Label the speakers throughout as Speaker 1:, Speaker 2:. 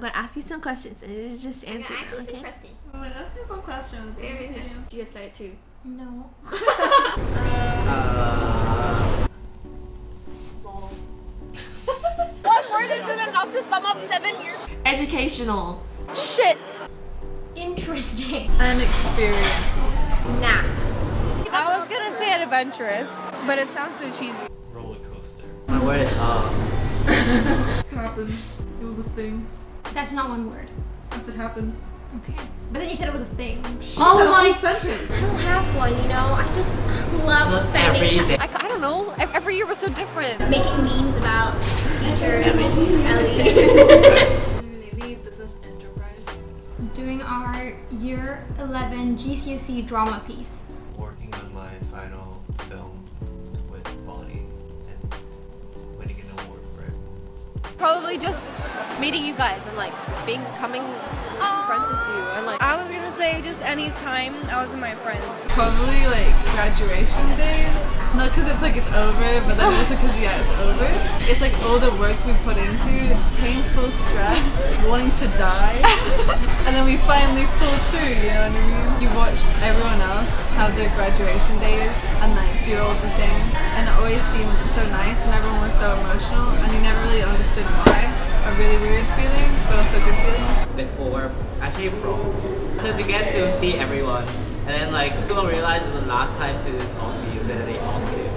Speaker 1: gonna ask you some questions and you just answer them, okay?
Speaker 2: I'm gonna ask you some questions.
Speaker 1: You just say it too.
Speaker 3: No.
Speaker 4: One word isn't enough to sum up 7 years.
Speaker 1: Educational.
Speaker 4: Shit.
Speaker 3: Interesting.
Speaker 2: An experience.
Speaker 1: Nah.
Speaker 4: I was gonna say adventurous, but it sounds so cheesy.
Speaker 5: Roller coaster.
Speaker 6: My word is
Speaker 2: Happened. It was a thing.
Speaker 3: That's not one word.
Speaker 2: Yes, it happened.
Speaker 3: Okay. But then you said it was a thing.
Speaker 2: Oh my sentence.
Speaker 1: I don't have one, you know. I just love
Speaker 6: just
Speaker 1: spending
Speaker 6: every day.
Speaker 4: I don't know. Every year was so different.
Speaker 3: Making memes about teachers.
Speaker 1: Ellie.
Speaker 2: Maybe business enterprise.
Speaker 3: Doing our year 11 GCSE drama piece.
Speaker 5: Working on my final film with Bonnie and winning an award for it.
Speaker 4: Probably just meeting you guys and like becoming friends with you. And like I was gonna say just any time I was with my friends.
Speaker 2: Probably like graduation days. Not because it's like it's over, but then also because it's over. It's like all the work we put into, painful stress, wanting to die, and then we finally pull through, you know what I mean? You watch everyone else have their graduation days and like do all the things, and it always seemed so nice and everyone was so emotional and you never really understood why. A really weird feeling, but also a good feeling.
Speaker 6: before, actually prom. Because you get to see everyone, and then like people realize it's the last time to talk to you, and then they talk to you.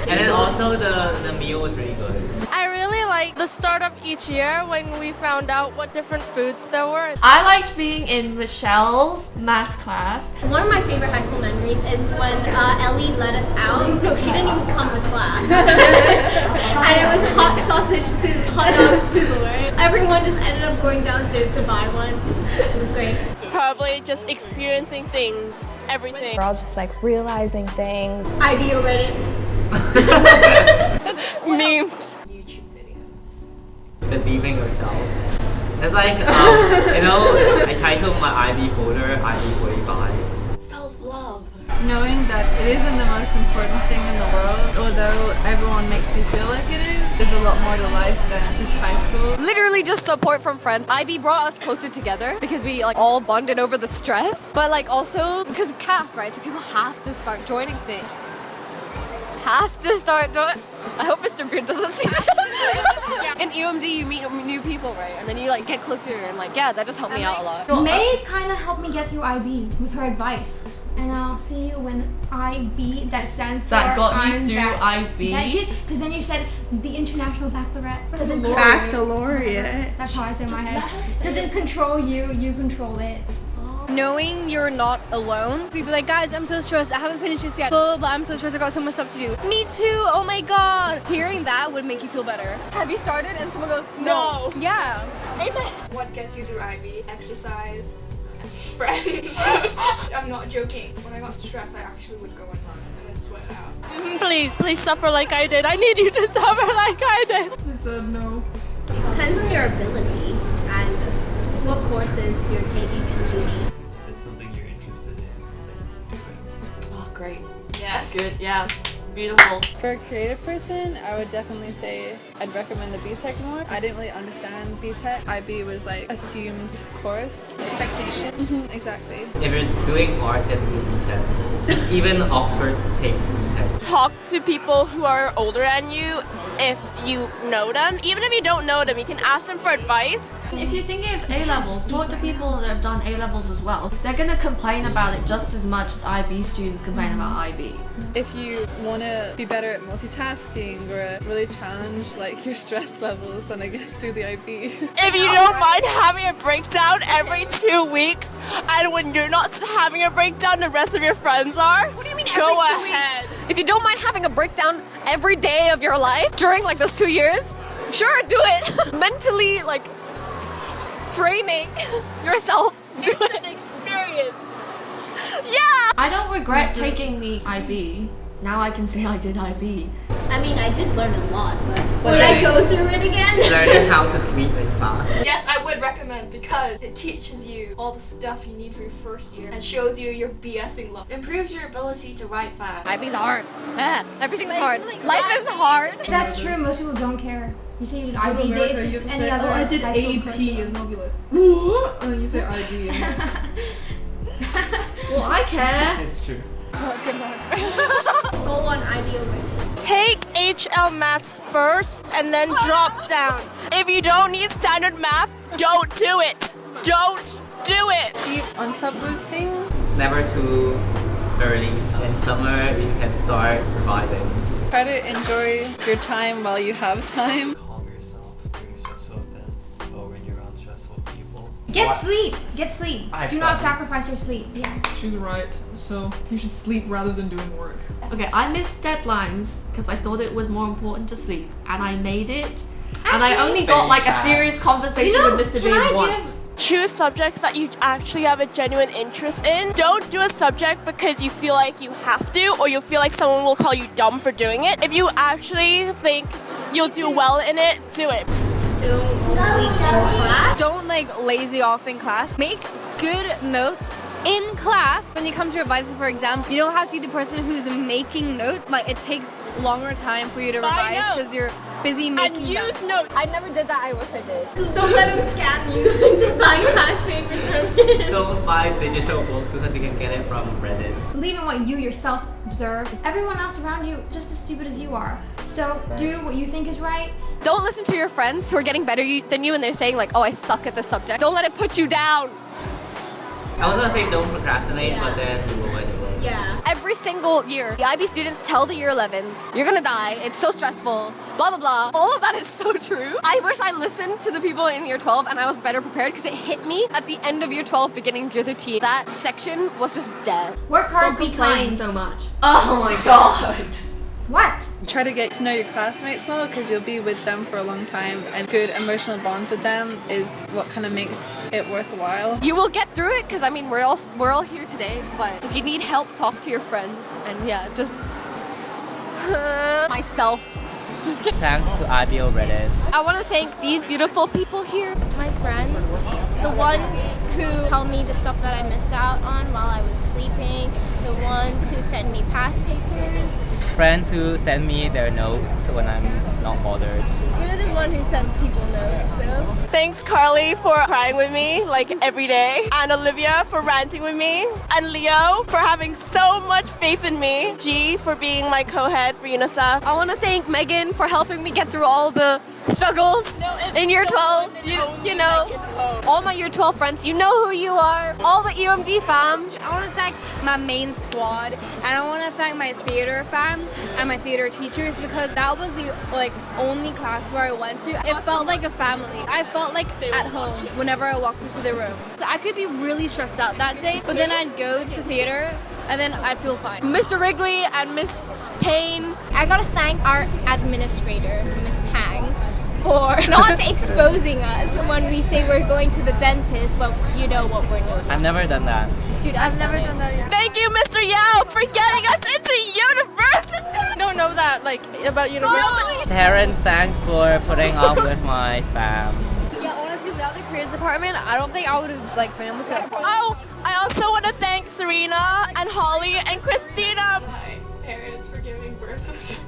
Speaker 6: And then also the meal was really good.
Speaker 4: I really like the start of each year when we found out what different foods there were.
Speaker 1: I liked being in Michelle's math class.
Speaker 3: One of my favorite high school memories is when Ellie let us out. No, she didn't even come to class. And it was hot sausage, hot dog sizzler. Everyone just ended up going downstairs to buy one. It was great.
Speaker 4: Probably just experiencing things, everything.
Speaker 7: We're all just like realizing things.
Speaker 3: IB Reddit.
Speaker 4: Memes.
Speaker 6: Believing yourself. It's like, you know, I titled my IB folder IB 45.
Speaker 1: Self-love.
Speaker 2: Knowing that it isn't the most important thing in the world, although everyone makes you feel like it is, there's a lot more to life than just high school.
Speaker 4: Literally just support from friends. IB brought us closer together because we like all bonded over the stress, but like also because of CAS, right? So people have to start joining things. Have to start doing. I hope Mr. Beard doesn't see this. In UMD you meet new people, right? And then you like get closer and like yeah, that just helped me out a lot.
Speaker 3: May kind of helped me get through IB with her advice. And I'll see you when IB, that stands for
Speaker 1: That got
Speaker 3: I'm
Speaker 1: you through
Speaker 3: back.
Speaker 1: IB?
Speaker 3: That did, because then you said the International Baccalaureate doesn't
Speaker 2: Baccalaureate.
Speaker 3: That's how I say in my head. Doesn't control you, you control it.
Speaker 4: Knowing you're not alone, people be like, guys, I'm so stressed, I haven't finished this yet, blah, blah, blah, I'm so stressed, I got so much stuff to do. Me too, oh my god. Hearing that would make you feel better. Have you started? And someone goes, no. Yeah. Amen.
Speaker 8: What gets you through IB? Exercise, friends. I'm not joking. When I got stressed, I actually would go and run and then sweat it out.
Speaker 4: Please suffer like I did. I need you to suffer like I did.
Speaker 2: I said no.
Speaker 3: Depends on your ability and what courses you're taking in uni.
Speaker 5: If it's something you're interested in, then do it.
Speaker 1: Oh, great.
Speaker 8: Yes.
Speaker 1: Good, yeah. Beautiful.
Speaker 2: For a creative person, I would definitely say I'd recommend the BTech more. I didn't really understand BTech. IB was like assumed course. Expectation. Exactly.
Speaker 6: If you're doing art, then do BTech. Even Oxford takes BTech.
Speaker 4: Talk to people who are older than you if you know them. Even if you don't know them, you can ask them for advice.
Speaker 1: If you're thinking of A-levels, talk to people that have done A-levels as well. They're gonna complain about it just as much as IB students complain about IB.
Speaker 2: If you want to be better at multitasking or really challenge like your stress levels, then I guess do the IB.
Speaker 4: If you don't mind having a breakdown every 2 weeks, and when you're not having a breakdown, the rest of your friends are. What do you mean every Go 2 ahead.
Speaker 8: weeks?
Speaker 4: If you don't mind having a breakdown every day of your life during like those 2 years, sure, do it. Mentally, like, draining yourself. Do it. Experience. Yeah.
Speaker 1: I don't regret taking the IB. Now I can say I did IB.
Speaker 3: I mean, I did learn a lot, but would I go through it again?
Speaker 6: Learning how to sleep in class.
Speaker 8: Yes, I would recommend because it teaches you all the stuff you need for your first year and shows you your BSing level.
Speaker 1: Improves your ability to write fast.
Speaker 4: IB's hard. Everything's hard. Life is hard.
Speaker 3: That's true. Most people don't care. You say you did IB,
Speaker 2: America,
Speaker 3: if
Speaker 2: you
Speaker 3: it's
Speaker 2: have to
Speaker 3: any
Speaker 2: say,
Speaker 3: other
Speaker 2: oh, I did
Speaker 3: high school
Speaker 2: AP,
Speaker 3: curriculum.
Speaker 2: and they'll be like, what? And then you say IB. And
Speaker 1: Well, I care.
Speaker 5: It's true.
Speaker 3: Go on IB already.
Speaker 9: Take HL maths first and then drop down. If you don't need standard math, don't do it. Don't do it.
Speaker 2: the on top of things.
Speaker 6: It's never too early. In summer, you can start revising.
Speaker 2: Try to enjoy your time while you have time.
Speaker 5: Calm yourself during stressful events or when you're around stressful people.
Speaker 3: Get sleep. Get sleep.
Speaker 5: I
Speaker 3: Do not
Speaker 5: thought-
Speaker 3: sacrifice your sleep. Yeah.
Speaker 2: She's right. So you should sleep rather than doing work.
Speaker 1: Okay, I missed deadlines because I thought it was more important to sleep, and I made it. And I
Speaker 3: Actually-
Speaker 1: only got like a serious conversation with Mr.
Speaker 3: can I
Speaker 1: Bean once.
Speaker 3: give-
Speaker 9: Choose subjects that you actually have a genuine interest in. Don't do a subject because you feel like you have to or you feel like someone will call you dumb for doing it. If you actually think you'll do well in it, do it.
Speaker 3: Don't sleep in class.
Speaker 4: Don't like lazy off in class. Make good notes in class. When you come to revising for exams, you don't have to be the person who's making notes. Like it takes longer time for you to
Speaker 9: Buy
Speaker 4: revise
Speaker 9: notes.
Speaker 4: because you're busy
Speaker 9: And
Speaker 4: making
Speaker 9: use
Speaker 4: notes.
Speaker 9: notes.
Speaker 4: I never did that. I wish I did.
Speaker 3: Don't let him scam you into buying class papers from him.
Speaker 6: Don't buy digital books because you can get it from Reddit.
Speaker 3: Believe in what you yourself observe. Everyone else around you is just as stupid as you are. So do what you think is right.
Speaker 4: Don't listen to your friends who are getting better than you and they're saying like, oh, I suck at this subject. Don't let it put you down.
Speaker 6: I was gonna say don't procrastinate,
Speaker 3: Yeah.
Speaker 6: but then you will anyway.
Speaker 3: Yeah.
Speaker 4: Every single year, the IB students tell the year 11s, you're gonna die, it's so stressful, blah, blah, blah. All of that is so true. I wish I listened to the people in year 12 and I was better prepared because it hit me at the end of year 12, beginning of year 13. That section was just dead.
Speaker 3: Work hard,
Speaker 1: Stop
Speaker 3: be
Speaker 1: complaining
Speaker 3: kind.
Speaker 1: so much. Oh my god.
Speaker 3: What?
Speaker 2: Try to get to know your classmates well because you'll be with them for a long time and good emotional bonds with them is what kind of makes it worthwhile.
Speaker 4: You will get through it because I mean we're all here today, but if you need help, talk to your friends and yeah, just myself. Just kidding.
Speaker 6: Thanks to IB Reddit.
Speaker 4: I want to thank these beautiful people here.
Speaker 3: My friends, the ones who tell me the stuff that I missed out on while I was sleeping, the ones who send me past papers.
Speaker 6: Friends who send me their notes when I'm not bothered.
Speaker 3: You're the one who sends people notes, though.
Speaker 9: Thanks, Carly, for crying with me like every day, and Olivia for ranting with me, and Leo for having so much faith in me, G for being my co-head for UNICEF.
Speaker 4: I want to thank Megan for helping me get through all the struggles in year 12. You know, all my year 12 friends, you know who you are. All the EOMD fam.
Speaker 10: I want to thank my main squad, and I want to thank my theater fam and my theater teachers because that was the only class where I went to. It felt like a family. I felt like at home whenever I walked into the room. So I could be really stressed out that day, but then I'd go to theater and then I'd feel fine.
Speaker 4: Mr. Wrigley and Miss Payne.
Speaker 3: I gotta thank our administrator, Miss Tang, for not exposing us when we say we're going to the dentist, but you know what we're doing.
Speaker 6: I've never done that.
Speaker 3: Dude, I've never done that yet.
Speaker 9: Thank you, Mr. Yao, for getting us into university.
Speaker 4: I don't know that about university.
Speaker 6: Terrence, thanks for putting up with my spam.
Speaker 10: Yeah, honestly, without the careers department, I don't think I would have been able to.
Speaker 9: Oh, I also want to thank Serena and Holly and Christina.
Speaker 8: My parents for giving birth.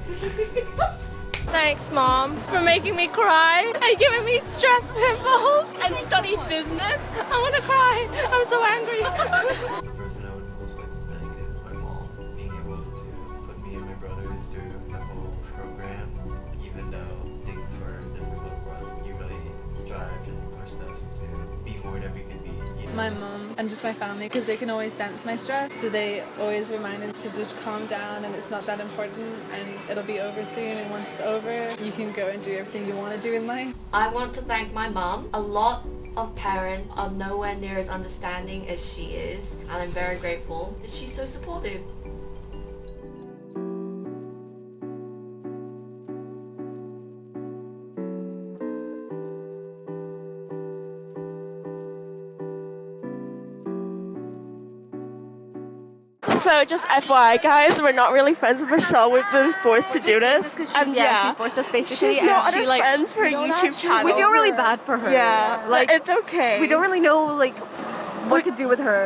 Speaker 9: Thanks, Mom, for making me cry and giving me stress pimples and study business. I want to cry. I'm so angry.
Speaker 5: The person I would most like to thank is my mom, being able to put me and my brothers through the whole program, even though things were difficult for us. You really strived and pushed us to be more than we could be.
Speaker 2: My mom and just my family because they can always sense my stress, so they always reminded to just calm down and it's not that important and it'll be over soon, and once it's over you can go and do everything you want to do in life.
Speaker 1: I want to thank my mom. A lot of parents are nowhere near as understanding as she is, and I'm very grateful that she's so supportive.
Speaker 9: So just FYI, guys, we're not really friends with Michelle. We've been forced to do this.
Speaker 4: Because she forced us basically.
Speaker 9: She's no
Speaker 4: and
Speaker 9: other
Speaker 4: she like
Speaker 9: friends for a YouTube channel.
Speaker 4: we feel really bad for her.
Speaker 9: Yeah, like it's okay.
Speaker 4: We don't really know like what to do with her.